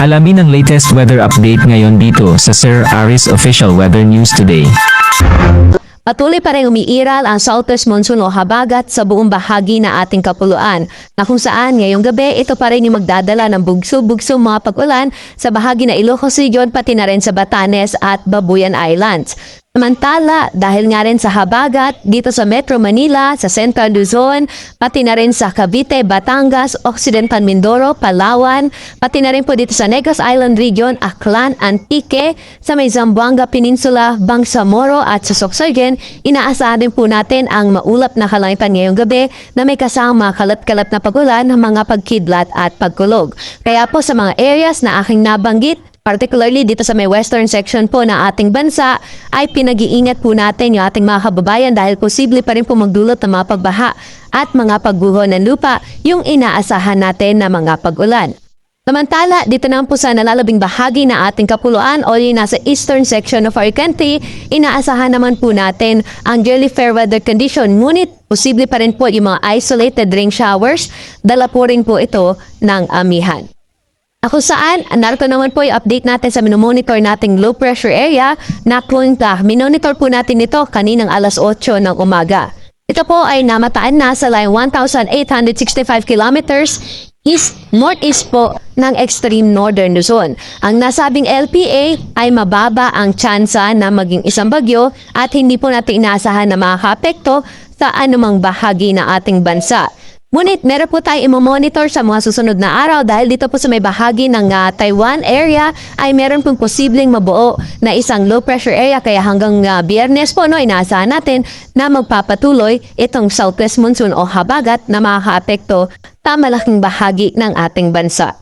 Alamin ang latest weather update ngayon dito sa Sir Aris Official Weather News Today. Patuloy pa rin umiiral ang southwest monsoon o habagat sa buong bahagi na ating kapuluan na kung saan ngayong gabi ito pa rin yung magdadala ng bugso-bugso mga pag-ulan sa bahagi na Ilocos Region pati na rin sa Batanes at Babuyan Islands. Samantala, dahil nga rin sa habagat dito sa Metro Manila, sa Central Luzon, pati na rin sa Cavite, Batangas, Occidental Mindoro, Palawan, pati na rin po dito sa Negros Island Region, Aklan, Antique, sa may Zamboanga Peninsula, Bangsamoro at sa Sorsogon, inaasahan din po natin ang maulap na kalangitan ngayong gabi na may kasama kalat-kalat na pagulan ng mga pagkidlat at pagkulog. Kaya po sa mga areas na aking nabanggit, particularly dito sa may western section po ng ating bansa, ay pinag-iingat po natin yung ating mga kababayan dahil posible pa rin po magdulot ng mga pagbaha at mga pagguho ng lupa yung inaasahan natin na mga pag-ulan. Samantala, dito naman po sa nalalabing bahagi na ating kapuluan o yung nasa eastern section of our country, inaasahan naman po natin ang generally fair weather condition. Ngunit, posible pa rin po yung mga isolated rain showers, dala po rin po ito ng amihan. Ako saan, narito naman po yung update natin sa minomonitor nating low pressure area na minonitor po natin ito kaninang alas 8 ng umaga. Ito po ay namataan na sa line 1,865 kilometers northeast po ng extreme northern Luzon. Ang nasabing LPA ay mababa ang tsansa na maging isang bagyo at hindi po natin inaasahan na makaka-apekto sa anumang bahagi ng ating bansa. Ngunit meron po tayo imomonitor sa mga susunod na araw dahil dito po sa may bahagi ng Taiwan area ay meron pong posibleng mabuo na isang low pressure area kaya hanggang Biyernes po inaasahan natin na magpapatuloy itong southwest monsoon o habagat na makaka-apekto sa malaking bahagi ng ating bansa.